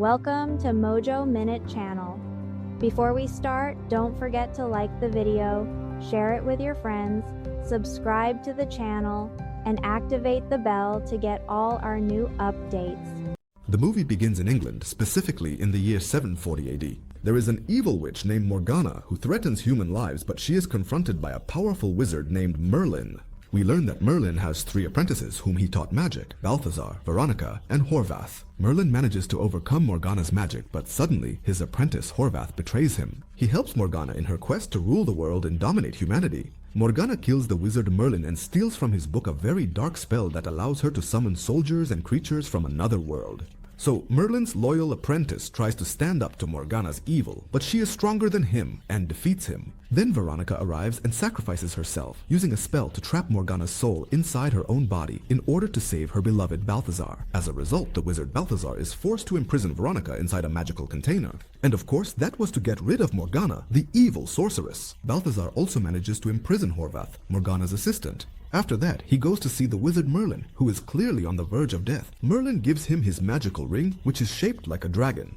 welcome to Mojo Minute channel. Before we start, don't forget to like the video, share it with your friends, subscribe to the channel, and activate the bell to get all our new updates. The movie begins in England, specifically in the year 740 AD. There is an evil witch named Morgana who threatens human lives, but she is confronted by a powerful wizard named Merlin. We learn that Merlin has 3 apprentices whom he taught magic: Balthazar, Veronica, and Horvath. Merlin manages to overcome Morgana's magic, but suddenly his apprentice Horvath betrays him. He helps Morgana in her quest to rule the world and dominate humanity. Morgana kills the wizard Merlin and steals from his book a very dark spell that allows her to summon soldiers and creatures from another world. So Merlin's loyal apprentice tries to stand up to Morgana's evil, but she is stronger than him and defeats him. Then Veronica arrives and sacrifices herself, using a spell to trap Morgana's soul inside her own body in order to save her beloved Balthazar. As a result, the wizard Balthazar is forced to imprison Veronica inside a magical container. And of course, that was to get rid of Morgana, the evil sorceress. Balthazar also manages to imprison Horvath, Morgana's assistant. After that, he goes to see the wizard Merlin, who is clearly on the verge of death. Merlin gives him his magical ring, which is shaped like a dragon.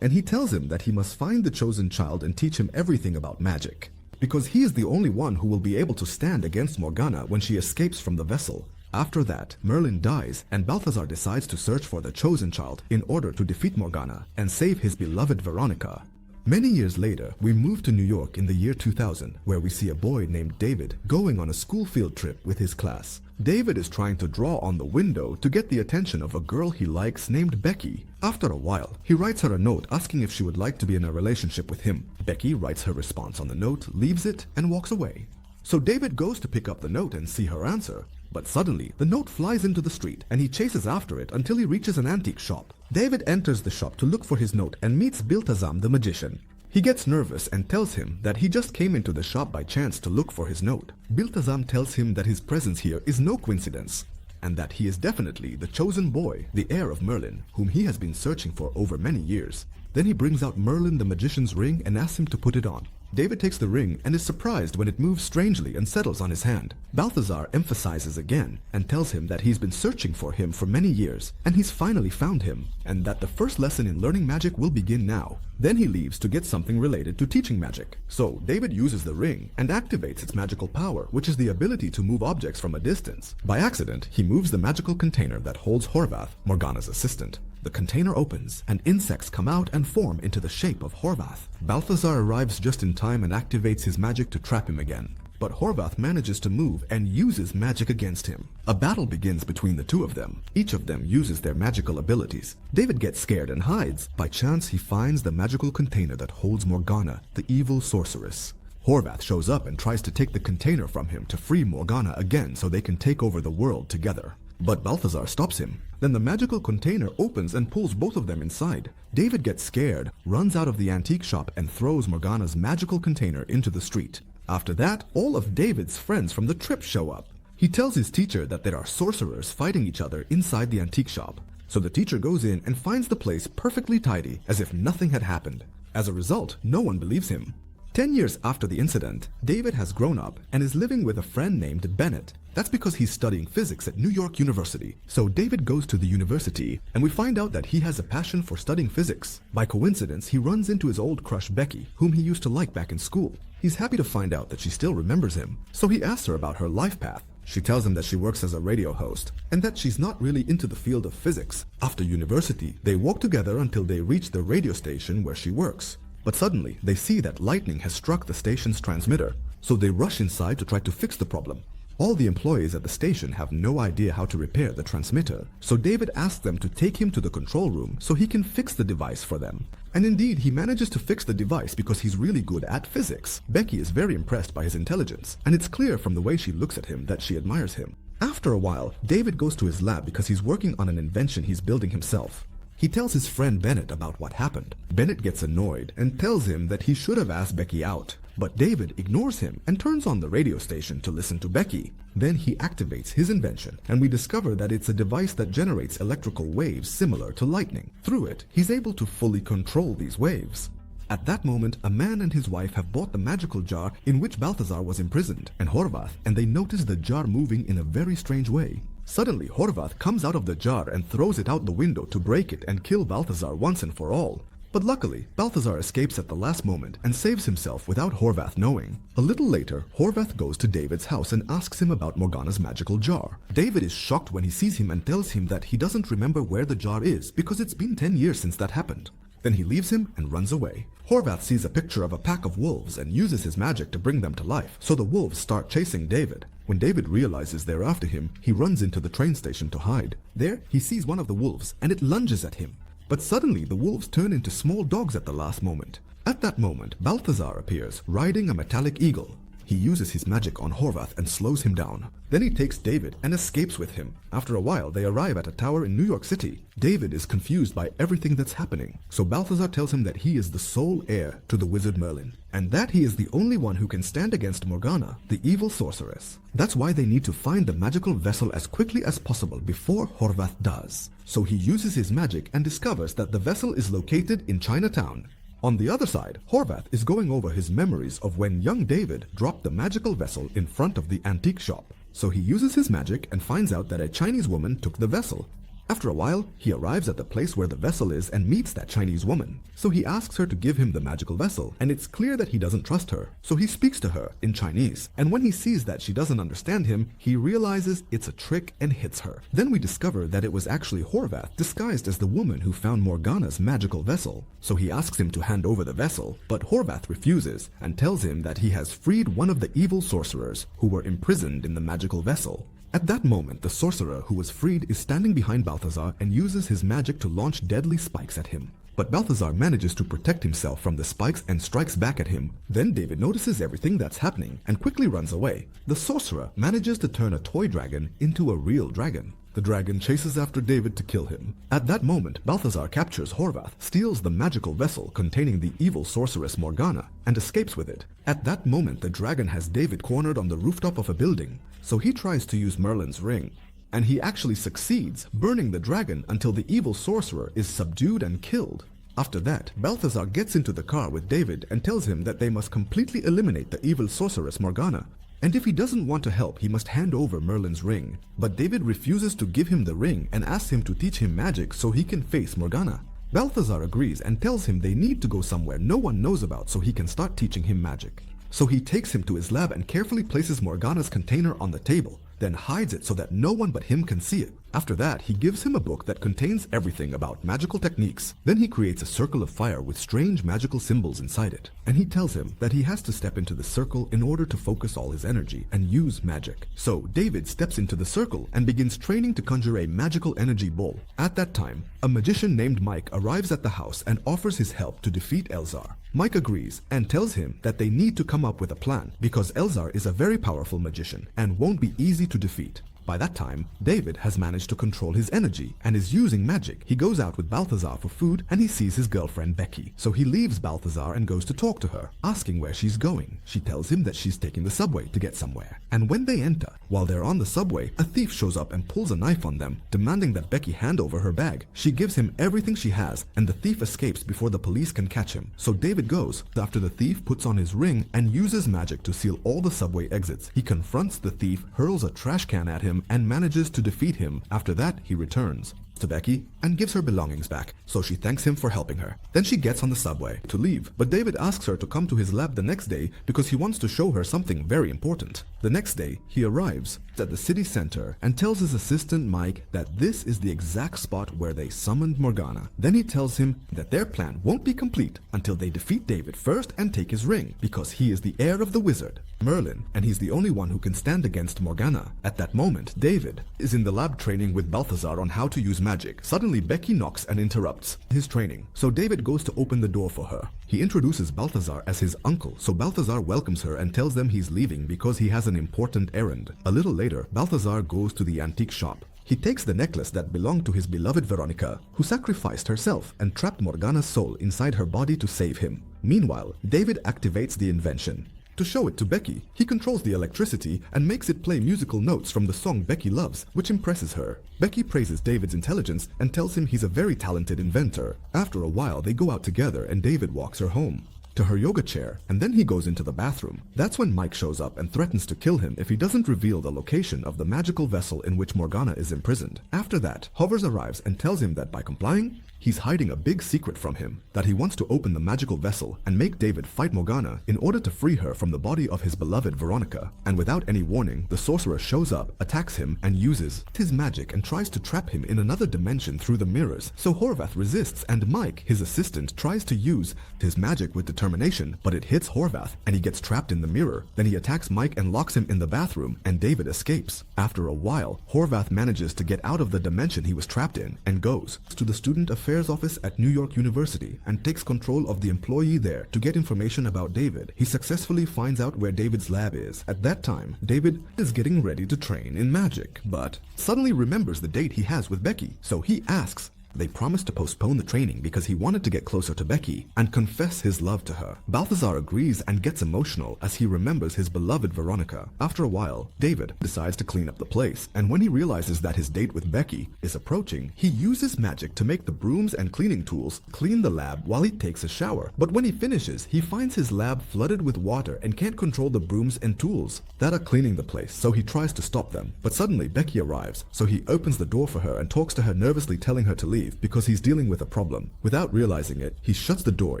And he tells him that he must find the chosen child and teach him everything about magic, because he is the only one who will be able to stand against Morgana when she escapes from the vessel. After that, Merlin dies, and Balthazar decides to search for the chosen child in order to defeat Morgana and save his beloved Veronica. Many years later, we move to New York in the year 2000, where we see a boy named David going on a school field trip with his class. David is trying to draw on the window to get the attention of a girl he likes named Becky. After a while, he writes her a note asking if she would like to be in a relationship with him. Becky writes her response on the note, leaves it, and walks away. So David goes to pick up the note and see her answer. But suddenly, the note flies into the street and he chases after it until he reaches an antique shop. David enters the shop to look for his note and meets Biltazam the magician. He gets nervous and tells him that he just came into the shop by chance to look for his note. Biltazam tells him that his presence here is no coincidence, and that he is definitely the chosen boy, the heir of Merlin, whom he has been searching for over many years. Then he brings out Merlin the magician's ring and asks him to put it on. David takes the ring and is surprised when it moves strangely and settles on his hand. Balthazar emphasizes again and tells him that he's been searching for him for many years and he's finally found him, and that the first lesson in learning magic will begin now. Then he leaves to get something related to teaching magic. So David uses the ring and activates its magical power, which is the ability to move objects from a distance. By accident, he moves the magical container that holds Horvath, Morgana's assistant. The container opens, and insects come out and form into the shape of Horvath. Balthazar arrives just in time and activates his magic to trap him again. But Horvath manages to move and uses magic against him. A battle begins between the two of them. Each of them uses their magical abilities. David gets scared and hides. By chance, he finds the magical container that holds Morgana, the evil sorceress. Horvath shows up and tries to take the container from him to free Morgana again so they can take over the world together. But Balthazar stops him. Then the magical container opens and pulls both of them inside. David gets scared, runs out of the antique shop, and throws Morgana's magical container into the street. After that, all of David's friends from the trip show up. He tells his teacher that there are sorcerers fighting each other inside the antique shop. So the teacher goes in and finds the place perfectly tidy, as if nothing had happened. As a result, no one believes him. 10 years after the incident, David has grown up and is living with a friend named Bennett. That's because he's studying physics at New York University. So David goes to the university, and we find out that he has a passion for studying physics. By coincidence, he runs into his old crush Becky, whom he used to like back in school. He's happy to find out that she still remembers him, so he asks her about her life path. She tells him that she works as a radio host, and that she's not really into the field of physics. After university, they walk together until they reach the radio station where she works. But suddenly, they see that lightning has struck the station's transmitter, so they rush inside to try to fix the problem. All the employees at the station have no idea how to repair the transmitter, so David asks them to take him to the control room so he can fix the device for them. And indeed, he manages to fix the device because he's really good at physics. Becky is very impressed by his intelligence, and it's clear from the way she looks at him that she admires him. After a while, David goes to his lab because he's working on an invention he's building himself. He tells his friend Bennett about what happened. Bennett gets annoyed and tells him that he should have asked Becky out. But David ignores him and turns on the radio station to listen to Becky. Then he activates his invention, and we discover that it's a device that generates electrical waves similar to lightning. Through it, he's able to fully control these waves. At that moment, a man and his wife have bought the magical jar in which Balthazar was imprisoned, and Horvath, and they notice the jar moving in a very strange way. Suddenly, Horvath comes out of the jar and throws it out the window to break it and kill Balthazar once and for all. But luckily, Balthazar escapes at the last moment and saves himself without Horvath knowing. A little later, Horvath goes to David's house and asks him about Morgana's magical jar. David is shocked when he sees him and tells him that he doesn't remember where the jar is because it's been 10 years since that happened. Then he leaves him and runs away. Horvath sees a picture of a pack of wolves and uses his magic to bring them to life, so the wolves start chasing David. When David realizes they're after him, he runs into the train station to hide. There, he sees one of the wolves and it lunges at him. But suddenly, the wolves turn into small dogs at the last moment. At that moment, Balthazar appears, riding a metallic eagle. He uses his magic on Horvath and slows him down. Then he takes David and escapes with him. After a while, they arrive at a tower in New York City. David is confused by everything that's happening, so Balthazar tells him that he is the sole heir to the wizard Merlin, and that he is the only one who can stand against Morgana, the evil sorceress. That's why they need to find the magical vessel as quickly as possible before Horvath does. So he uses his magic and discovers that the vessel is located in Chinatown. On the other side, Horvath is going over his memories of when young David dropped the magical vessel in front of the antique shop. So he uses his magic and finds out that a Chinese woman took the vessel. After a while, he arrives at the place where the vessel is and meets that Chinese woman. So he asks her to give him the magical vessel, and it's clear that he doesn't trust her. So he speaks to her in Chinese, and when he sees that she doesn't understand him, he realizes it's a trick and hits her. Then we discover that it was actually Horvath disguised as the woman who found Morgana's magical vessel. So he asks him to hand over the vessel, but Horvath refuses and tells him that he has freed one of the evil sorcerers who were imprisoned in the magical vessel. At that moment, the sorcerer who was freed is standing behind Balthazar and uses his magic to launch deadly spikes at him. But Balthazar manages to protect himself from the spikes and strikes back at him. Then David notices everything that's happening and quickly runs away. The sorcerer manages to turn a toy dragon into a real dragon. The dragon chases after David to kill him. At that moment, Balthazar captures Horvath, steals the magical vessel containing the evil sorceress Morgana, and escapes with it. At that moment, the dragon has David cornered on the rooftop of a building, so he tries to use Merlin's ring. And he actually succeeds, burning the dragon until the evil sorcerer is subdued and killed. After that, Balthazar gets into the car with David and tells him that they must completely eliminate the evil sorceress Morgana. And if he doesn't want to help, he must hand over Merlin's ring. But David refuses to give him the ring and asks him to teach him magic so he can face Morgana. Balthazar agrees and tells him they need to go somewhere no one knows about so he can start teaching him magic. So he takes him to his lab and carefully places Morgana's container on the table, then hides it so that no one but him can see it. After that, he gives him a book that contains everything about magical techniques. Then he creates a circle of fire with strange magical symbols inside it. And he tells him that he has to step into the circle in order to focus all his energy and use magic. So David steps into the circle and begins training to conjure a magical energy ball. At that time, a magician named Mike arrives at the house and offers his help to defeat Elzar. Mike agrees and tells him that they need to come up with a plan because Elzar is a very powerful magician and won't be easy to defeat. By that time, David has managed to control his energy and is using magic. He goes out with Balthazar for food and he sees his girlfriend Becky. So he leaves Balthazar and goes to talk to her, asking where she's going. She tells him that she's taking the subway to get somewhere. And when they enter, while they're on the subway, a thief shows up and pulls a knife on them, demanding that Becky hand over her bag. She gives him everything she has and the thief escapes before the police can catch him. So David goes after the thief puts on his ring and uses magic to seal all the subway exits. He confronts the thief, hurls a trash can at him, and manages to defeat him. After that, he returns to Becky and gives her belongings back, so she thanks him for helping her. Then she gets on the subway to leave, but David asks her to come to his lab the next day because he wants to show her something very important. The next day, he arrives at the city center and tells his assistant Mike that this is the exact spot where they summoned Morgana. Then he tells him that their plan won't be complete until they defeat David first and take his ring, because he is the heir of the wizard, Merlin, and he's the only one who can stand against Morgana. At that moment, David is in the lab training with Balthazar on how to use magic. Suddenly, Becky knocks and interrupts his training, so David goes to open the door for her. He introduces Balthazar as his uncle, so Balthazar welcomes her and tells them he's leaving because he has an important errand. A little later, Balthazar goes to the antique shop. He takes the necklace that belonged to his beloved Veronica, who sacrificed herself and trapped Morgana's soul inside her body to save him. Meanwhile, David activates the invention. To show it to Becky, he controls the electricity and makes it play musical notes from the song Becky loves, which impresses her. Becky praises David's intelligence and tells him he's a very talented inventor. After a while, they go out together and David walks her home. to her yoga chair, and then he goes into the bathroom. That's when Mike shows up and threatens to kill him if he doesn't reveal the location of the magical vessel in which Morgana is imprisoned. After that, Hovers arrives and tells him that by complying, he's hiding a big secret from him, that he wants to open the magical vessel and make David fight Morgana in order to free her from the body of his beloved Veronica. And without any warning, the sorcerer shows up, attacks him, and uses his magic and tries to trap him in another dimension through the mirrors. So Horvath resists, and Mike, his assistant, tries to use his magic with determination, but it hits Horvath and he gets trapped in the mirror. Then he attacks Mike and locks him in the bathroom, and David escapes. After a while, Horvath manages to get out of the dimension he was trapped in and goes to the student affairs office at New York University and takes control of the employee there to get information about David. He successfully finds out where David's lab is. At that time, David is getting ready to train in magic, but suddenly remembers the date he has with Becky, so he asks. They promised to postpone the training because he wanted to get closer to Becky and confess his love to her. Balthazar agrees and gets emotional as he remembers his beloved Veronica. After a while, David decides to clean up the place, and when he realizes that his date with Becky is approaching, he uses magic to make the brooms and cleaning tools clean the lab while he takes a shower. But when he finishes, he finds his lab flooded with water and can't control the brooms and tools that are cleaning the place, so he tries to stop them. But suddenly Becky arrives, so he opens the door for her and talks to her, nervously telling her to leave because he's dealing with a problem. Without realizing it, he shuts the door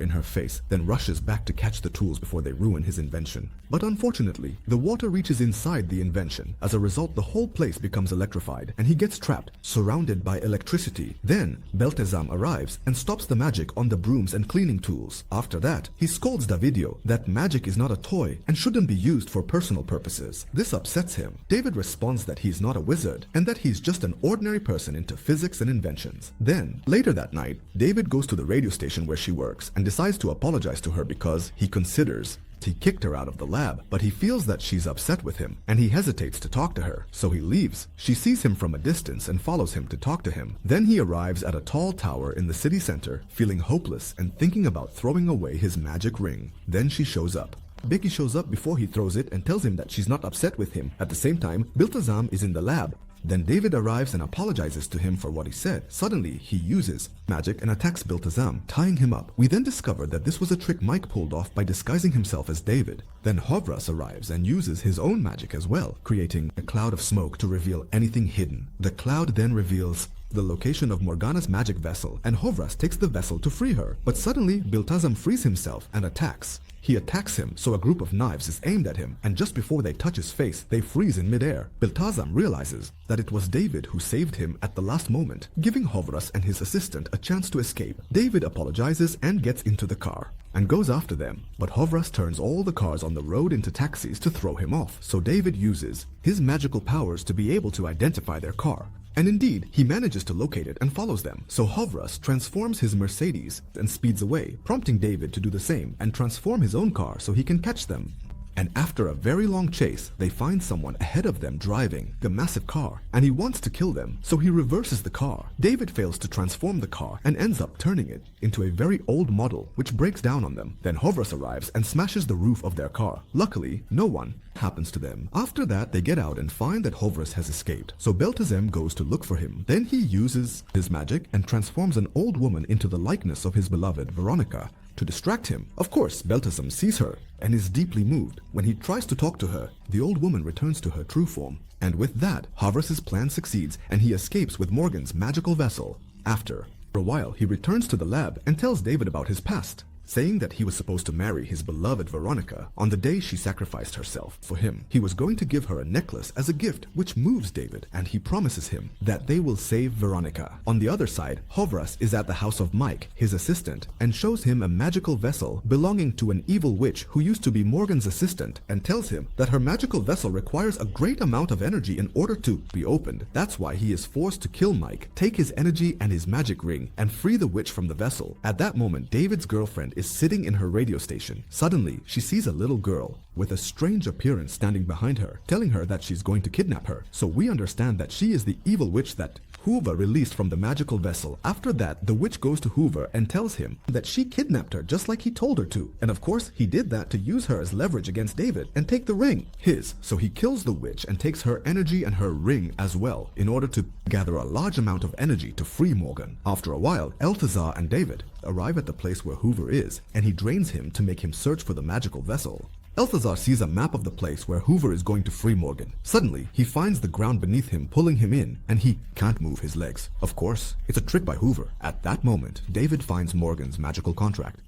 in her face, then rushes back to catch the tools before they ruin his invention. But unfortunately, the water reaches inside the invention. As a result, the whole place becomes electrified, and he gets trapped, surrounded by electricity. Then, Beltesam arrives and stops the magic on the brooms and cleaning tools. After that, he scolds Davidio that magic is not a toy and shouldn't be used for personal purposes. This upsets him. David responds that he's not a wizard, and that he's just an ordinary person into physics and inventions. Then, later that night, David goes to the radio station where she works and decides to apologize to her because he considers he kicked her out of the lab, but he feels that she's upset with him and he hesitates to talk to her, so he leaves. She sees him from a distance and follows him to talk to him. Then he arrives at a tall tower in the city center, feeling hopeless and thinking about throwing away his magic ring. Then she shows up. Becky shows up before he throws it and tells him that she's not upset with him. At the same time, Biltazam is in the lab. Then David arrives and apologizes to him for what he said. Suddenly, he uses magic and attacks Biltazam, tying him up. We then discover that this was a trick Mike pulled off by disguising himself as David. Then Hovras arrives and uses his own magic as well, creating a cloud of smoke to reveal anything hidden. The cloud then reveals the location of Morgana's magic vessel, and Hovras takes the vessel to free her. But suddenly, Biltazam frees himself and attacks. He attacks him, so a group of knives is aimed at him, and just before they touch his face, they freeze in midair. Biltazam realizes that it was David who saved him at the last moment, giving Hovras and his assistant a chance to escape. David apologizes and gets into the car and goes after them, but Hovras turns all the cars on the road into taxis to throw him off, so David uses his magical powers to be able to identify their car. And indeed, he manages to locate it and follows them. So Hovras transforms his Mercedes and speeds away, prompting David to do the same and transform his own car so he can catch them. And after a very long chase, they find someone ahead of them driving the massive car, and he wants to kill them, so he reverses the car. David fails to transform the car and ends up turning it into a very old model, which breaks down on them. Then Hovras arrives and smashes the roof of their car. Luckily, no one happens to them. After that, they get out and find that Hovras has escaped, so Beltazem goes to look for him. Then he uses his magic and transforms an old woman into the likeness of his beloved Veronica to distract him. Of course, Beltazem sees her and is deeply moved. When he tries to talk to her, the old woman returns to her true form. And with that, Hovras' plan succeeds and he escapes with Morgan's magical vessel. After a while, he returns to the lab and tells David about his past, saying that he was supposed to marry his beloved Veronica on the day she sacrificed herself for him. He was going to give her a necklace as a gift, which moves David, and he promises him that they will save Veronica. On the other side, Hovras is at the house of Mike, his assistant, and shows him a magical vessel belonging to an evil witch who used to be Morgan's assistant, and tells him that her magical vessel requires a great amount of energy in order to be opened. That's why he is forced to kill Mike, take his energy and his magic ring, and free the witch from the vessel. At that moment, David's girlfriend is sitting in her radio station. Suddenly, she sees a little girl with a strange appearance standing behind her, telling her that she's going to kidnap her. So we understand that she is the evil witch that Hoover released from the magical vessel. After that, the witch goes to Hoover and tells him that she kidnapped her just like he told her to. And of course, he did that to use her as leverage against David and take the ring, his. So he kills the witch and takes her energy and her ring as well in order to gather a large amount of energy to free Morgan. After a while, Balthazar and David arrive at the place where Hoover is, and he drains him to make him search for the magical vessel. Balthazar sees a map of the place where Hoover is going to free Morgan. Suddenly, he finds the ground beneath him pulling him in, and he can't move his legs. Of course, it's a trick by Hoover. At that moment, David finds Morgan's magical contract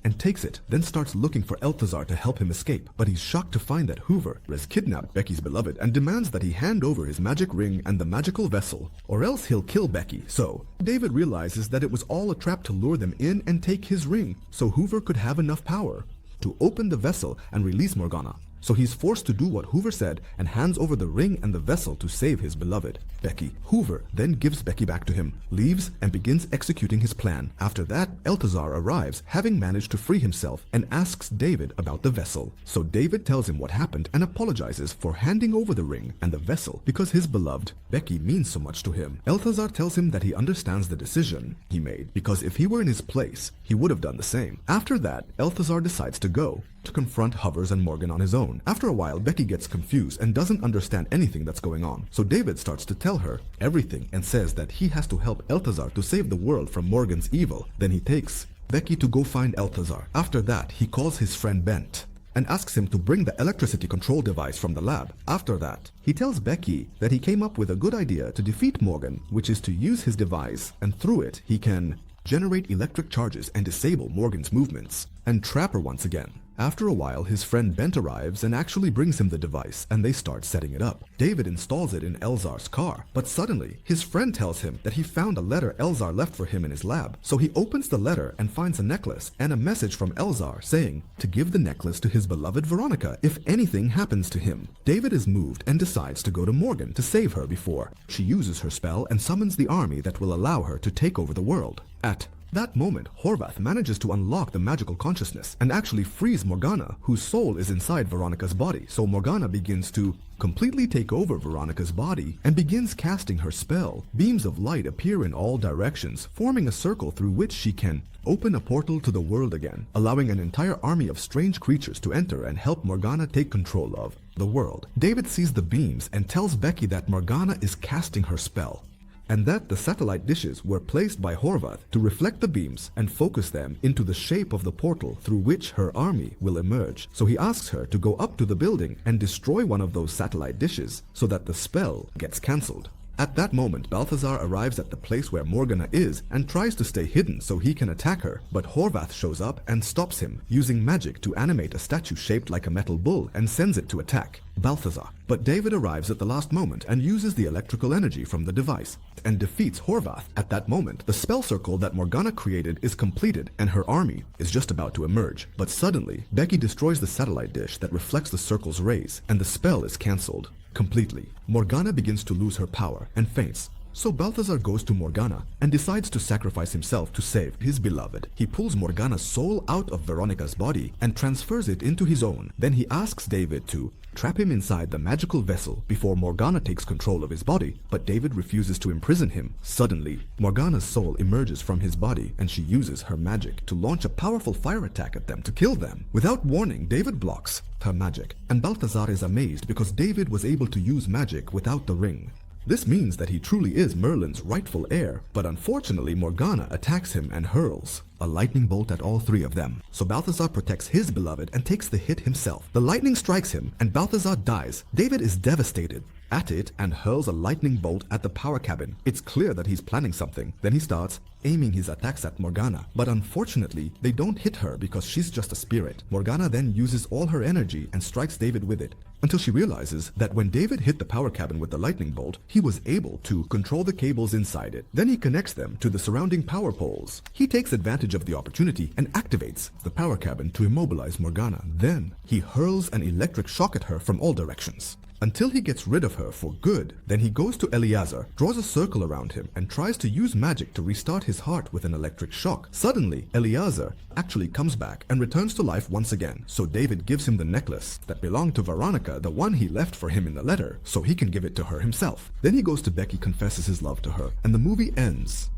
and takes it, then starts looking for Balthazar to help him escape. But he's shocked to find that Hoover has kidnapped Becky's beloved and demands that he hand over his magic ring and the magical vessel, or else he'll kill Becky. So, David realizes that it was all a trap to lure them in and take his ring, so Hoover could have enough power to open the vessel and release Morgana. So he's forced to do what Hoover said and hands over the ring and the vessel to save his beloved, Becky. Hoover then gives Becky back to him, leaves, and begins executing his plan. After that, Balthazar arrives, having managed to free himself, and asks David about the vessel. So David tells him what happened and apologizes for handing over the ring and the vessel because his beloved, Becky, means so much to him. Balthazar tells him that he understands the decision he made, because if he were in his place, he would have done the same. After that, Balthazar decides to go to confront Hovers and Morgan on his own. After a while, Becky gets confused and doesn't understand anything that's going on. So David starts to tell her everything and says that he has to help Balthazar to save the world from Morgan's evil. Then he takes Becky to go find Balthazar. After that, he calls his friend Bent and asks him to bring the electricity control device from the lab. After that, he tells Becky that he came up with a good idea to defeat Morgan, which is to use his device, and through it, he can generate electric charges and disable Morgan's movements and trap her once again. After a while, his friend Bent arrives and actually brings him the device, and they start setting it up. David installs it in Elzar's car, but suddenly, his friend tells him that he found a letter Elzar left for him in his lab. So he opens the letter and finds a necklace and a message from Elzar saying to give the necklace to his beloved Veronica if anything happens to him. David is moved and decides to go to Morgan to save her before she uses her spell and summons the army that will allow her to take over the world. At that moment, Horvath manages to unlock the magical consciousness and actually frees Morgana, whose soul is inside Veronica's body. So Morgana begins to completely take over Veronica's body and begins casting her spell. Beams of light appear in all directions, forming a circle through which she can open a portal to the world again, allowing an entire army of strange creatures to enter and help Morgana take control of the world. David sees the beams and tells Becky that Morgana is casting her spell, and that the satellite dishes were placed by Horvath to reflect the beams and focus them into the shape of the portal through which her army will emerge. So he asks her to go up to the building and destroy one of those satellite dishes so that the spell gets cancelled. At that moment, Balthazar arrives at the place where Morgana is and tries to stay hidden so he can attack her, but Horvath shows up and stops him, using magic to animate a statue shaped like a metal bull and sends it to attack Balthazar. But David arrives at the last moment and uses the electrical energy from the device and defeats Horvath. At that moment, the spell circle that Morgana created is completed and her army is just about to emerge. But suddenly, Becky destroys the satellite dish that reflects the circle's rays and the spell is cancelled completely. Morgana begins to lose her power and faints. So Balthazar goes to Morgana and decides to sacrifice himself to save his beloved. He pulls Morgana's soul out of Veronica's body and transfers it into his own. Then he asks David to trap him inside the magical vessel before Morgana takes control of his body, but David refuses to imprison him. Suddenly, Morgana's soul emerges from his body and she uses her magic to launch a powerful fire attack at them to kill them. Without warning, David blocks her magic, and Balthazar is amazed because David was able to use magic without the ring. This means that he truly is Merlin's rightful heir, but unfortunately Morgana attacks him and hurls a lightning bolt at all three of them. So Balthazar protects his beloved and takes the hit himself. The lightning strikes him and Balthazar dies. David is devastated at it and hurls a lightning bolt at the power cabin. It's clear that he's planning something. Then he starts aiming his attacks at Morgana, but unfortunately they don't hit her because she's just a spirit. Morgana then uses all her energy and strikes David with it, until she realizes that when David hit the power cabin with the lightning bolt, he was able to control the cables inside it. Then he connects them to the surrounding power poles. He takes advantage of the opportunity and activates the power cabin to immobilize Morgana. Then he hurls an electric shock at her from all directions. until he gets rid of her for good. Then he goes to Eliezer, draws a circle around him, and tries to use magic to restart his heart with an electric shock. Suddenly, Eliezer actually comes back and returns to life once again. So David gives him the necklace that belonged to Veronica, the one he left for him in the letter, so he can give it to her himself. Then he goes to Becky, confesses his love to her, and the movie ends.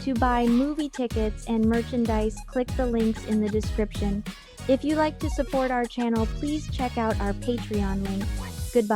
To buy movie tickets and merchandise, click the links in the description. If you like to support our channel, please check out our Patreon link. Goodbye.